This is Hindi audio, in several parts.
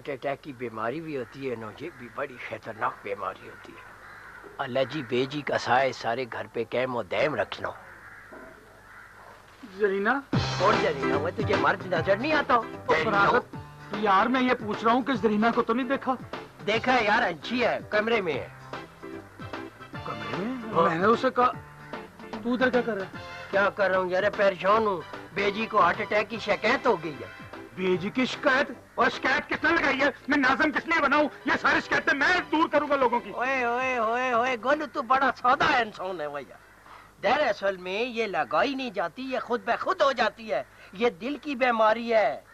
हार्ट अटैक की बीमारी भी होती है ना, ये भी बड़ी खतरनाक बीमारी होती है। अल्लाह जी बेजी का साए सारे घर पे कैम और दैम रखना। जरीना और जरीना, वो तुझे मर्द नजर नहीं आता? यार मैं ये पूछ रहा हूँ कि जरीना को तो नहीं देखा? देखा है यार, अच्छी है, कमरे में है। कमरे में? हाँ। मैंने उसे कहा तू उधर क्या कर रहा है? क्या कर रहा हूँ यार, परेशान हूँ। बेजी को हार्ट अटैक की शिकायत हो गई है। बेजी की शिकायत? और शिकायत किसने लगाई है? मैं नाज़िम किस लिए बनाऊं? ये सारी शिकायतें मैं दूर करूंगा लोगों की। ओए ओए ओए ओए गोलू, तू बड़ा सादा इंसान है भैया। दरअसल में ये लगाई नहीं जाती, ये खुद ब खुद हो जाती है। ये दिल की बीमारी है।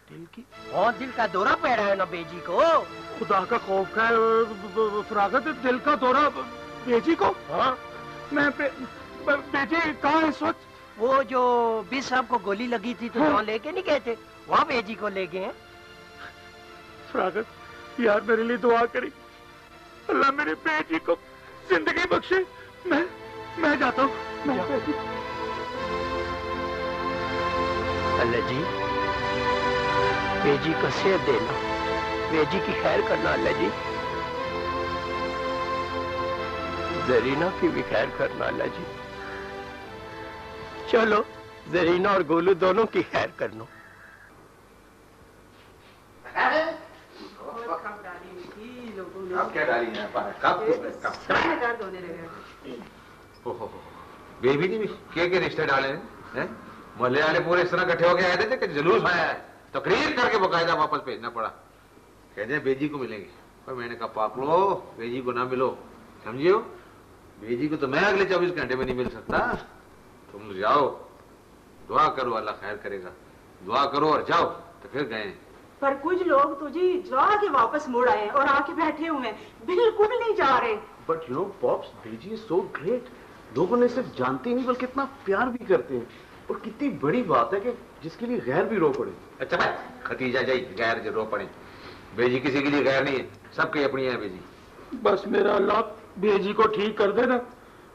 दिल की? हाँ, दिल का दौरा पड़ रहा है ना बेजी को। खुदा का खौफ है फरागत, दिल का दौरा बेजी को? हाँ। मैं बेजी कहाँ है इस वक्त? वो जो बीस साहब को गोली लगी थी तो वहाँ लेके नहीं गए थे, वहाँ बेजी को ले गए हैं। फरागत यार मेरे लिए दुआ करी, अल्लाह मेरे बेजी को जिंदगी बख्शे। मैं जाता हूँ। अल्लाह जी बेजी को सेहत देना, बेजी की खैर करना अल्लाह जी। जरीना की भी खैर करना अल्लाह जी। चलो जरीना और गोलू दोनों की खैर करना। अब क्या डाली है? कब बेबी ने भी के रिश्ते डाले हैं? मोहल्ले वाले पूरे इस तरह इकट्ठे होके आए थे कि जुलूस आया है, तकरीर करके बकायदा वापस भेजना पड़ा। कहते हैं बेजी को मिलेंगे, पर मैंने कहा पाकड़ो बेजी को ना मिलो, समझियो। बेजी को तो मैं अगले 24 घंटे में नहीं मिल सकता। तुम जाओ, दुआ करो, अल्लाह खैर करेगा, दुआ करो और जाओ। तो फिर गए। पर कुछ लोग तो जी जा के वापस मुड़ आए और आके बैठे हुए हैं, बिल्कुल नहीं जा रहे। But you know pops, Beji is so great. लोगों ने सिर्फ जानते ही नहीं बल्कि इतना प्यार भी करते हैं, और कितनी बड़ी बात है कि जिसके लिए गैर भी रो पड़े। अच्छा भाई, खतीजा जाई गैर जो रो पड़े, बेजी किसी के लिए गैर नहीं है, सबकी अपनी है बेजी। बस मेरा अल्लाह बेजी को ठीक कर देना,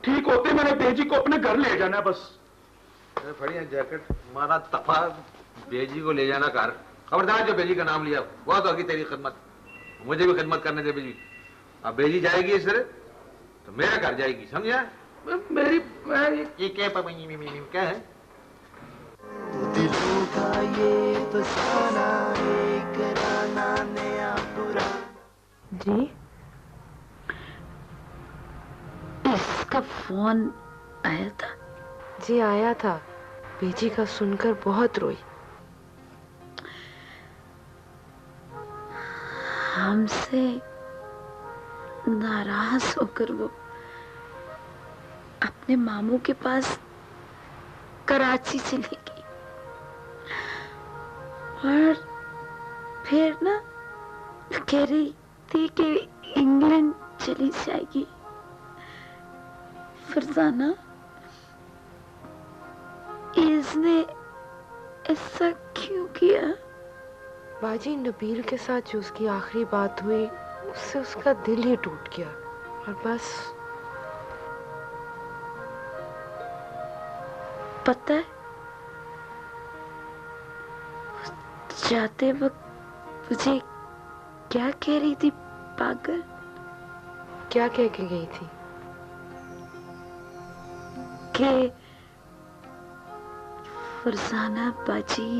ठीक होते मैंने बेजी को अपने घर ले जाना बस। बढ़िया जैकेट मारा तफा, बेजी को ले जाना घर। खबरदार जो बेजी का नाम लिया, बहुत होगी तेरी खिदमत, मुझे भी खिदमत करने दे बेजी। अब बेजी जाएगी इस तरह तो मेरे घर जाएगी, समझा? मेरी ये क्या है? दिलों का ये फसाना एक राना नया पुरा। जी इसका फोन आया था? जी आया था, बेजी का सुनकर बहुत रोई। हमसे नाराज होकर वो अपने मामू के पास कराची चली गई, और फिर ना कह रही थी कि इंग्लैंड चली जाएगी। फरजाना, इसने ऐसा क्यों किया? बाजी, नबील के साथ जो उसकी आखिरी बात हुई उससे उसका दिल ही टूट गया, और बस। पता है जाते वक्त मुझे क्या कह रही थी पागल? क्या कह के गई थी? कि फरजाना बाजी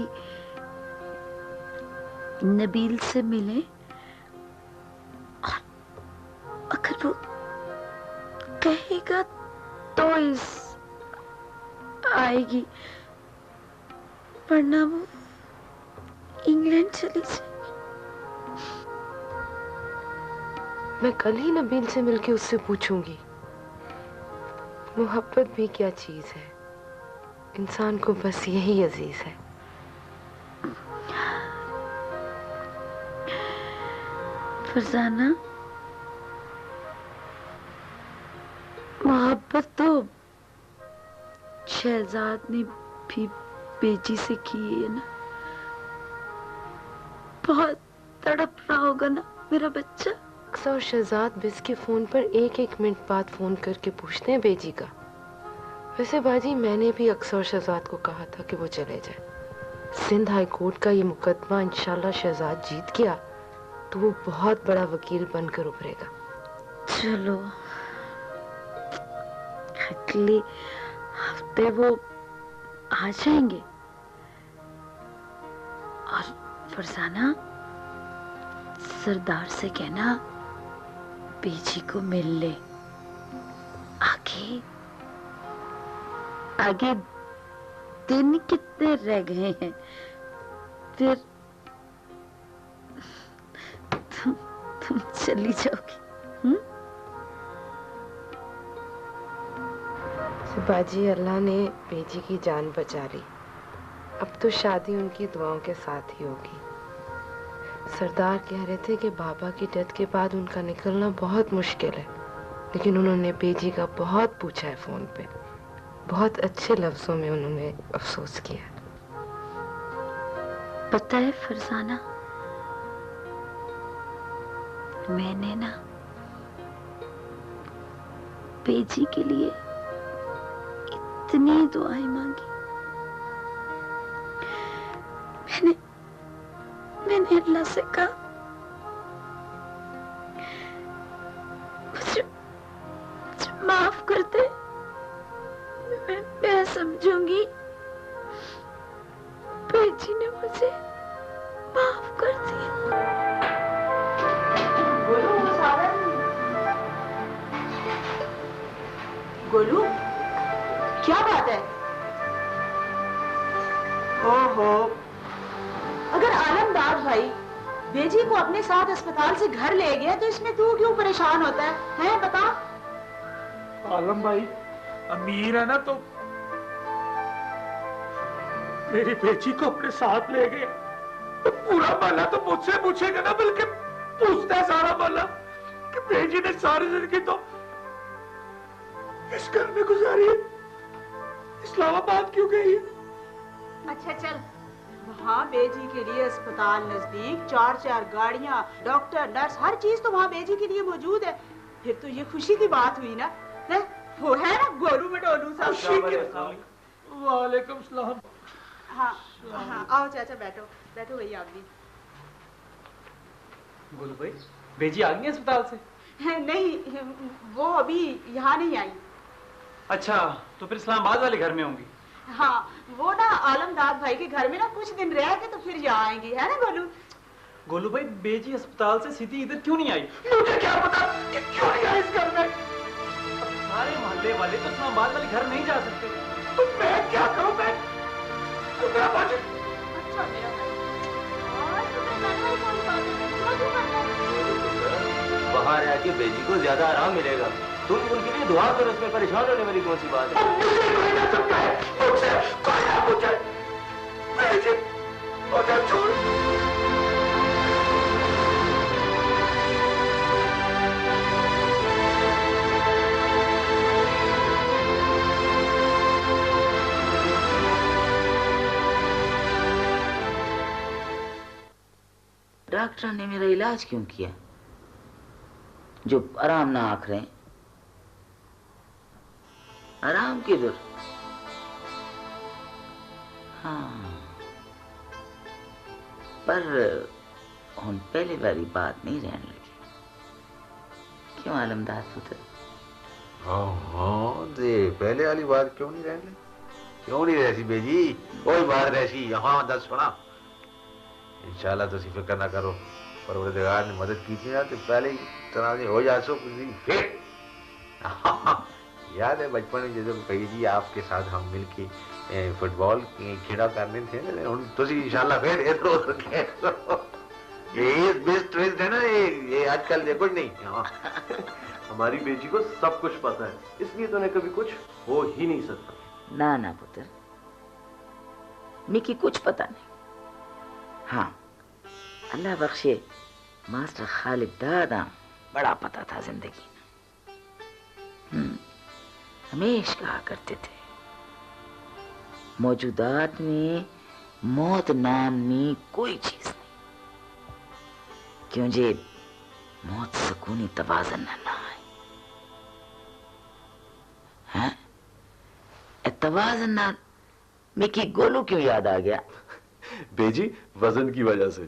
नबील से मिले, और अगर वो कहेगा तो इस आएगी, वरना वो इंग्लैंड चली जाएगी। मैं कल ही नबील से मिलके उससे पूछूंगी मोहब्बत भी क्या चीज है। इंसान को बस यही अजीज है। फरजाना, मोहब्बत तो शहजाद ने भी बेजी से की है ना। बहुत तड़प रहा होगा ना मेरा बच्चा। अक्सर शहजाद बिस के फोन पर एक मिनट बाद फोन करके पूछते हैं बेजी का। वैसे बाजी, मैंने भी अक्सर शहजाद को कहा था कि वो चले जाए। सिंध हाई कोर्ट का ये मुकदमा इंशाल्लाह शहजाद जीत गया तो वो बहुत बड़ा वकील बनकर उभरेगा। चलो, अगले हफ्ते वो आ जाएंगे। और फरजाना, सरदार से कहना बेजी को मिल ले। आगे दिन कितने रह गए हैं, फिर तुम चली जाओगी। बाजी, अल्लाह ने बेजी की जान बचा ली। अब तो शादी उनकी दुआओं के साथ ही होगी। सरदार कह रहे थे कि बाबा की डेथ के बाद उनका निकलना बहुत मुश्किल है, लेकिन उन्होंने बेजी का बहुत पूछा है फोन पे। बहुत अच्छे लफ्जों में उन्होंने अफसोस किया। पता है फरजाना, मैंने ना बेजी के लिए इतनी दुआएं मांगी। मैंने अल्लाह से कहा, मुझे माफ कर दे, मैं समझूंगी। बेजी ने मुझे माफ कर दिया। गोलू, क्या बात है? ओहो, अगर आलमदार भाई बेजी को अपने साथ अस्पताल से घर ले गया तो इसमें तू क्यों परेशान होता है? हैं, बता। आलम भाई अमीर है ना, तो मेरी बेटी को अपने साथ ले गए। तो पूरा माला तो मुझसे पूछेगा ना, बल्कि पूछता है सारा माला कि बेटी ने सारी जिंदगी तो इस घर में गुजारी है, इस्लामाबाद क्यों गई है? अच्छा चल, वहाँ बेजी के लिए अस्पताल नजदीक, 4-4 गाड़ियाँ, डॉक्टर, नर्स, हर चीज तो वहाँ बेजी के लिए मौजूद है। फिर तो ये खुशी की बात हुई ना। है? वो है ना गोलू मटोलू साहब। वालेकुम सलाम। हाँ हाँ, आओ चाचा, बैठो बैठो भैया आप भी। गोलू भाई, बेजी आ गई है अस्पताल से? नहीं, वो अभी यहाँ नहीं आई। अच्छा, तो फिर इस्लामाबाद वाले घर में होंगी? हाँ, वो ना आलमदार भाई के घर में ना कुछ दिन रह के तो फिर यहाँ आएंगी, है ना गोलू? गोलू भाई, बेजी अस्पताल से सीधी इधर क्यों नहीं आई? मुझे क्या पता कि क्यों नहीं आई इस घर में। सारे मोहल्ले वाले तो इस्लामाबाद वाले घर नहीं जा सकते। तो मैं क्या करूं? मैं मेरा बाजी। अच्छा मेरा भाई, आज तो मैं भाई को बात बाहर आके बेजी को ज्यादा आराम मिलेगा। तुम उनके लिए दुआ करो, इसमें परेशान होने वाली कौन सी बात है? मुझे कोई ना समझाए, मुझसे कोई ना पूछे। बेजी मुझे छोड़। डॉक्टर ने मेरा इलाज क्यों किया? जो आराम ना आंख रहे, आराम किधर? हाँ, पर हम पहले वाली बात नहीं रहने लगी। क्यों आलमदार पुत्र? हाँ, दे पहले वाली बात क्यों नहीं रहने? क्यों नहीं रहती बेजी? कोई बात रहती यहाँ दस सुना। इंशाल्लाह तो फिक्र ना करो, परवरदिगार ने मदद की थी ना, तो पहले ही तरह हो जा सो फिर। याद है बचपन में जब कही थी आपके साथ हम मिलके फुटबॉल खेड़ा करने थे ना, तुसी इंशाल्लाह फिर ये बेस्ट ट्रेस है ना, ये आजकल देखो नहीं। हमारी बेटी को सब कुछ पता है, इसलिए तो उन्हें कभी कुछ हो ही नहीं सकता। ना ना पुत्र, मिकी कुछ पता नहीं। हाँ, अल्लाह बख्शे, मास्टर खालिद दादा बड़ा पता था जिंदगी में। हमेशा कहा करते थे, मौजूदात में मौत नामनी कोई चीज नहीं, क्यों जे मौत सुकूनी तवाज़न ना आए। हैं? तवाज़न ना, मिकी गोलू क्यों याद आ गया? बेजी वजन की वजह से।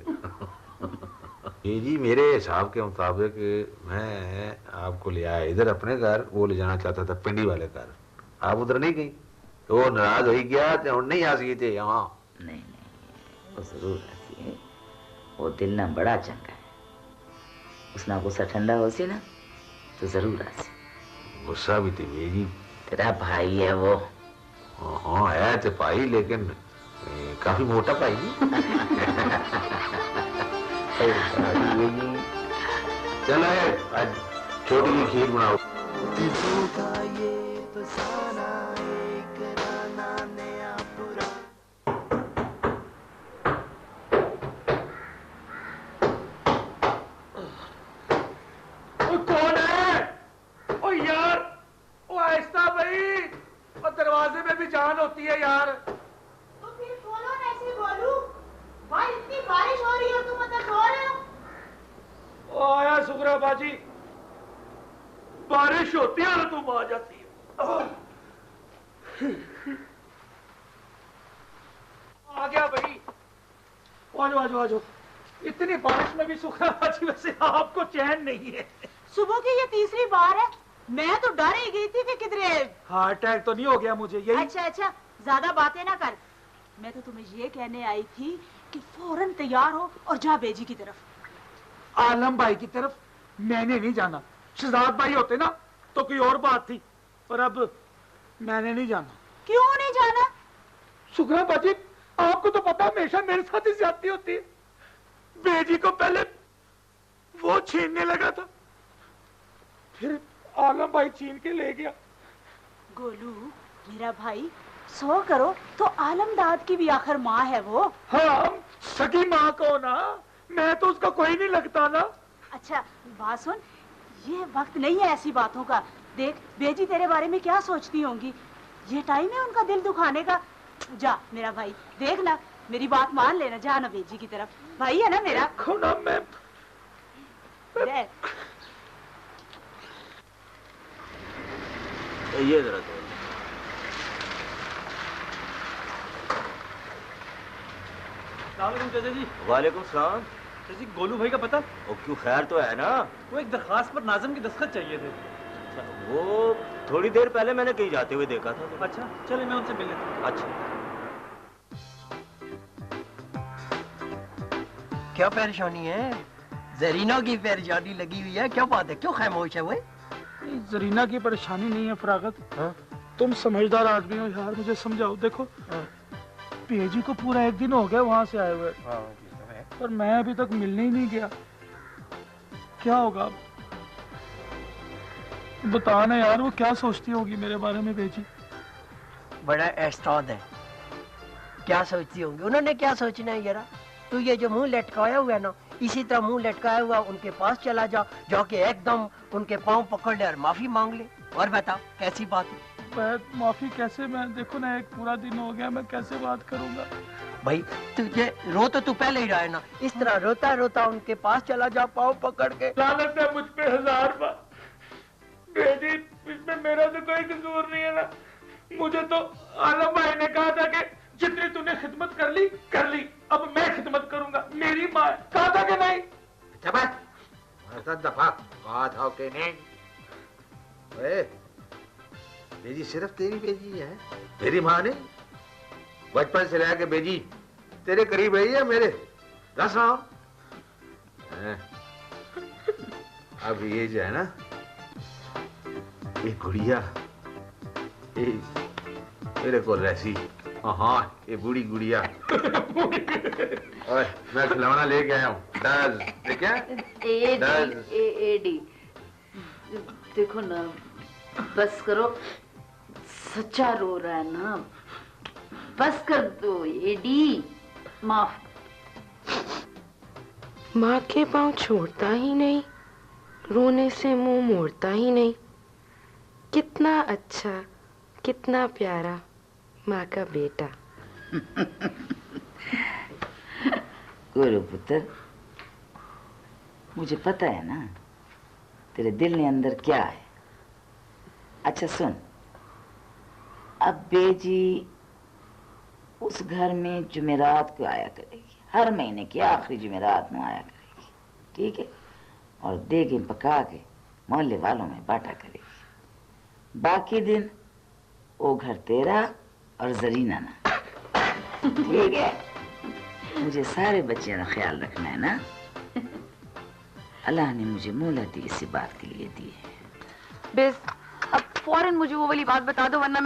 ये जी मेरे हिसाब के मुताबिक मैं आपको ले आया इधर अपने घर, वो ले जाना चाहता था पिंडी वाले घर। आप उधर नहीं गई तो वो नाराज हो गया तो नहीं आ सकी थे यहाँ। नहीं वो जरूर ऐसी है, वो दिल ना बड़ा चंगा है, उसना गुस्सा ठंडा हो सी ना तो जरूर आसी। गुस्सा भी थी बेजी, तेरा भाई है वो। हाँ है तो भाई, लेकिन काफी मोटा भाई चलो आज छोटी सी खीर बनाओ। कौन है? ओ यार, ओ आहिस्ता भाई, और दरवाजे में भी जान होती है यार। तो फिर बोलो ना, ऐसे बोलूं? भाई इतनी बारिश हो रही है, तुम अंदर सो रहे हो? ओ आया सुगरा बाजी, बारिश होती है तो तुम आ जाती है। आ गया भाई, आजो आजो आजो। इतनी बारिश में भी सुगरा बाजी वैसे आपको चैन नहीं है। सुबह की ये तीसरी बार है, मैं तो डर ही गई थी कि किधरे हार्ट अटैक तो नहीं हो गया मुझे यही। अच्छा अच्छा, ज्यादा बातें ना कर। मैं तो तुम्हें ये कहने आई थी कि फौरन तैयार हो और जा बेजी की तरफ। आलम भाई की तरफ मैंने नहीं जाना, शहजाद भाई होते ना तो कोई और बात थी, पर अब मैंने नहीं जाना। क्यों नहीं जाना? सुगरा बाजी, आपको तो पता हमेशा मेरे साथ ही ज्यादती होती है। बेजी को पहले वो छीनने लगा था, फिर आलम भाई छीन के ले गया। गोलू मेरा भाई, सो करो तो आलमदाद की भी आखिर माँ है वो। हाँ, सगी माँ को ना, मैं तो उसका कोई नहीं लगता ना। अच्छा बात सुन, ये वक्त नहीं है ऐसी बातों का। देख बेजी तेरे बारे में क्या सोचती होंगी, ये टाइम है उनका दिल दुखाने का। जा मेरा भाई, देख ना, मेरी बात मान लेना, जा ना बेजी की तरफ, भाई है ना मेरा। देखो ना मैं ये जरा तो चाचा जी। वालेकुम सलाम। चाचा जी, गोलू भाई का पता? वो क्यों, खैर तो है ना? वो एक दरखास्त पर नाज़िम की दस्तखत चाहिए थे। वो थोड़ी देर पहले मैंने कहीं जाते हुए देखा था। अच्छा चले, मैं उनसे मिल लेता हूँ। अच्छा, क्या परेशानी है? जरीना की परेशानी लगी हुई है, क्या बात है, क्यों खामोश है वो? जरीना की परेशानी नहीं है फरागत। तुम समझदार आदमी हो यार, मुझे समझाओ। देखो पेजी को पूरा एक दिन हो गया वहां से आए हुए, पर मैं अभी तक मिलने ही नहीं गया। क्या होगा अब? बताना यार, वो क्या सोचती होगी मेरे बारे में बेजी? बड़ा एहसाद है, क्या सोचती होंगी? उन्होंने क्या सोचना है यारा? तू ये जो मुंह लटकाया हुआ है ना, इसी तरह मुंह लटकाया हुआ उनके पास चला जा, जाके एकदम उनके पांव पकड़ ले और माफी मांग ले, और बता कैसी बात है? माफी कैसे? मैं देखो ना, एक पूरा दिन हो गया, मैं कैसे बात करूंगा? भाई तुझे रो तो तू पहले ही रहा है ना, इस तरह रोता रोता उनके पास चला जा, पाँव पकड़ के। लानत है मुझ पे 1000 बार। बेटी, इसमें मेरा तो कोई कसूर नहीं है ना। मुझे तो आलम भाई ने कहा था कि जितनी तूने खिदमत कर ली, अब मैं खिदमत करूंगा। मेरी माँ कहा था कि नहीं? दफा बात हो के नहीं। बेजी सिर्फ तेरी बेजी है, मेरी माँ ने बचपन से लेकर बेजी तेरे करीब रही है मेरे। दस रहा अब ये जो है ना, ये गुड़िया ये मेरे को रैसी, हाँ ये बूढ़ी गुड़िया। और मैं खिलौना लेके आया हूँ, एडी। देखो ना, बस करो, सच्चा रो रहा है ना, बस कर दो एडी, माफ। माँ के पाँव छोड़ता ही नहीं, रोने से मुंह मोड़ता ही नहीं। कितना अच्छा, कितना प्यारा माँ का बेटा। गुरु पुत्र, मुझे पता है ना तेरे दिल के अंदर क्या है। अच्छा सुन, अब बेजी उस घर में जुमेरात को आया करेगी, हर महीने की आखिरी जुमेरात में आया करेगी। ठीक है, और देगी पका के मोहल्ले वालों में बांटा करेगी। बाकी दिन वो घर तेरा और जरीना ना, ठीक है? मुझे सारे बच्चों का ख्याल रखना है ना। अल्लाह ने मुझे मोहलत इसी बात के लिए दी है। बेस, अब फौरन मुझे वो वाली बात बता दो, वरना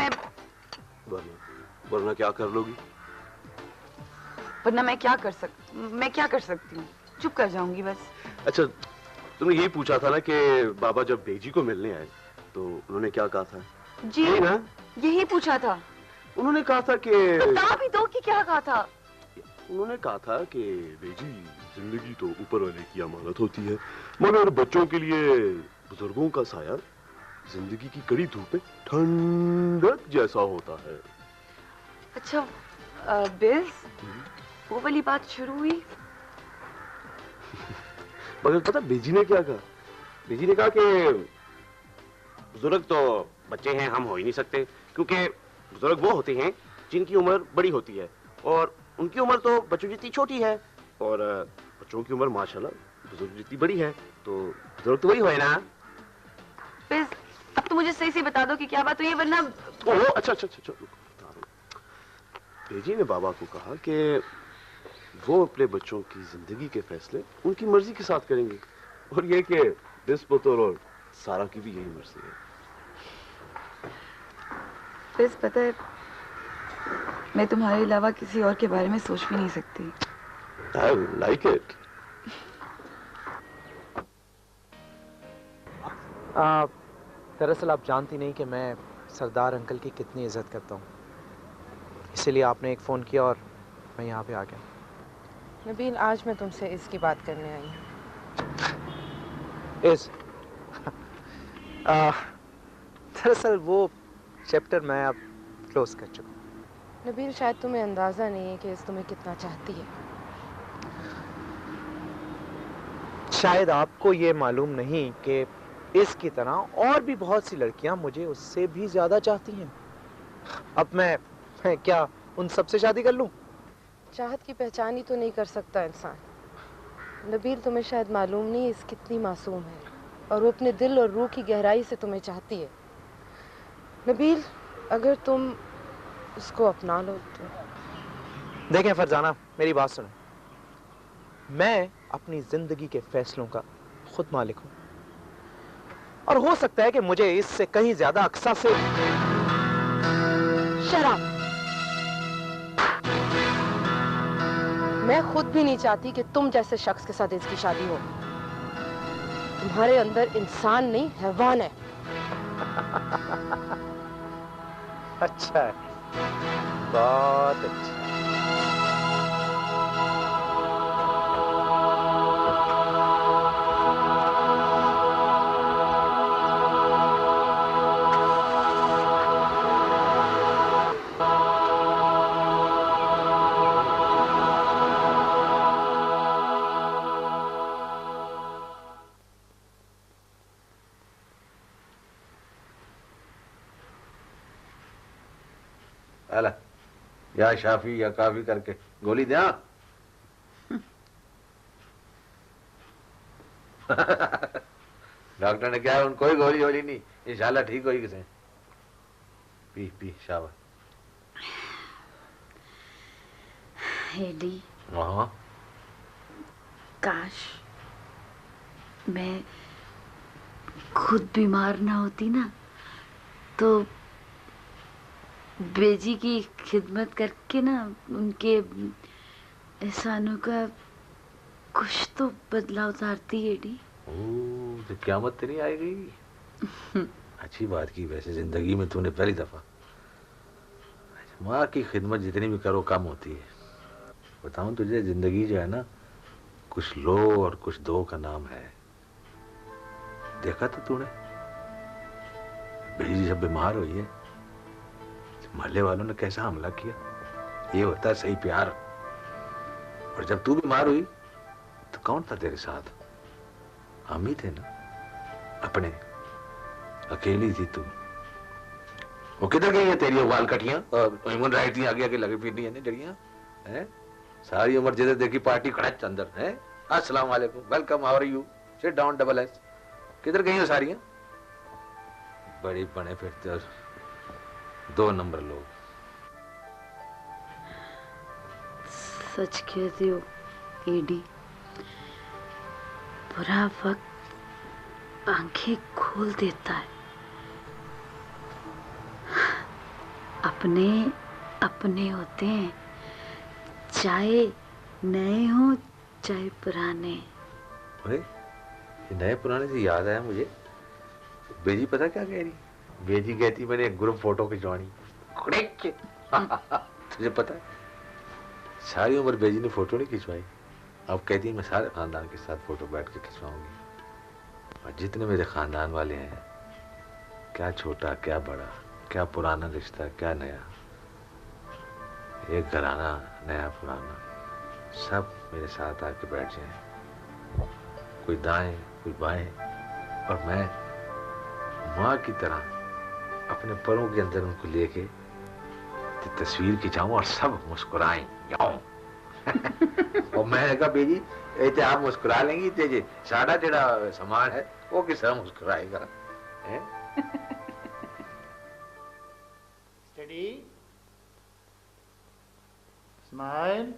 वरना क्या कर लोगी? वरना मैं क्या कर सकती हूँ? चुप कर जाऊंगी बस। अच्छा, तुमने यही पूछा था ना कि बाबा जब बेजी को मिलने आए तो उन्होंने क्या कहा था? जी ना, यही पूछा था। उन्होंने कहा था कि बता भी दो कि क्या कहा था। उन्होंने कहा था कि बेजी, जिंदगी तो ऊपर वाले की अमानत होती है, मगर बच्चों के लिए बुजुर्गों का साया जिंदगी की कड़ी धूप में ठंडक जैसा होता है। अच्छा बेस, वो वाली बात शुरू हुई। मगर पता बेजी ने क्या कहा? बेजी ने कहा कि बुजुर्ग तो बच्चे हैं, हम हो ही नहीं सकते, क्योंकि बुजुर्ग वो होते हैं जिनकी उम्र बड़ी होती है, और उनकी उम्र तो बच्चों जितनी छोटी है, और बच्चों की उम्र माशाल्लाह बुजुर्ग जितनी बड़ी है, तो बुजुर्ग तो वही हुए ना। बेस, अब तो मुझे सही से बता दो कि क्या बात हुई है, वरना। ओह, अच्छा, बता रहा हूं। बेजी ने बाबा को कहा कि वो अपने बच्चों की जिंदगी के फैसले उनकी मर्जी के साथ करेंगे, और ये कि बिस्पतौर और सारा की भी यही मर्जी है। बेस, पता है, मैं तुम्हारे अलावा किसी और के बारे में सोच भी नहीं सकती। I like it. दरअसल आप जानती नहीं कि मैं सरदार अंकल की कितनी इज्जत करता हूँ, इसीलिए आपने एक फ़ोन किया और मैं यहाँ पे आ गया। नबील, आज मैं तुमसे इसकी बात करने आई हूँ। दरअसल वो चैप्टर मैं अब क्लोज कर चुका हूँ। नबील, शायद तुम्हें अंदाज़ा नहीं है कि इस तुम्हें कितना चाहती है। शायद आपको ये मालूम नहीं कि इसकी तरह और भी बहुत सी लड़कियां मुझे उससे भी ज्यादा चाहती हैं। अब मैं क्या उन सब से शादी कर लूं? चाहत की पहचान ही तो नहीं कर सकता इंसान। नबील, तुम्हें शायद मालूम नहीं इस कितनी मासूम है, और वो अपने दिल और रूह की गहराई से तुम्हें चाहती है। नबील, अगर तुम उसको अपना लो तो। देखें फरजाना, मेरी बात सुनो। मैं अपनी जिंदगी के फैसलों का खुद मालिक हूं, और हो सकता है कि मुझे इससे कहीं ज्यादा अक्सा से शराब। मैं खुद भी नहीं चाहती कि तुम जैसे शख्स के साथ इसकी शादी हो। तुम्हारे अंदर इंसान नहीं, हैवान है। अच्छा है, बहुत अच्छा। अला या शाफी या काफी करके गोली दे। डॉक्टर ने क्या उनको कोई गोली वोली नहीं, इंशाल्लाह ठीक होगी किसे। पी पी शाबाश। एडी, हाँ, काश मैं खुद बीमार ना होती ना, तो बेजी की खिदमत करके ना उनके एहसानों का कुछ तो बदला उतारती। एडी, तो क़यामत तो नहीं आएगी। अच्छी बात की, वैसे जिंदगी में तूने पहली दफा। माँ की खिदमत जितनी भी करो कम होती है। बताऊं तुझे, जिंदगी जो है ना, कुछ लो और कुछ दो का नाम है। देखा तो तूने बेजी जब बीमार हुई है, मोहल्ले वालों ने कैसा हमला किया। ये होता है सही प्यार। और जब तू बीमार हुई तो कौन था तेरे साथ? हम ही थे ना अपने। अकेली थी तू। वो किधर गई है तेरी वाल कटियां और ह्यूमन राइट आगे आगे लगे फिरनी है जड़ियां हैं। सारी उम्र जिधर देखी पार्टी खड़ा अंदर है। अस्सलाम वालेकुम, welcome, how are you, sit down, double S. किधर गई हो सारियां? बड़ी बने फिरते और 2 नंबर लोग। सच कहती हो एडी, बुरा वक्त आंखें खोल देता है। अपने अपने होते हैं, चाहे नए हो चाहे पुराने। अरे ये नए पुराने से याद आया मुझे, बेजी पता क्या कह रही? बेजी कहती मैंने एक ग्रुप फोटो खिंचवानी। तुझे पता है सारी उम्र बेजी ने फोटो नहीं खिंचवाई, अब कहती है मैं सारे खानदान के साथ फोटो बैठ के खिंचवाऊंगी। और जितने मेरे खानदान वाले हैं, क्या छोटा क्या बड़ा, क्या पुराना रिश्ता क्या नया, एक घराना नया पुराना, सब मेरे साथ आके बैठ जाए, कोई दाएं कोई बाएं, और मैं माँ की तरह अपने परों के अंदर उनको लेके तस्वीर खिंचाऊं और सब मुस्कुराएं। और मैंने कहा बेजी ऐसे आप मुस्कुरा लेंगी, तेजे साड़ा जेड़ा सामान है वो किस तरह मुस्कुराएगा? Steady. Smile.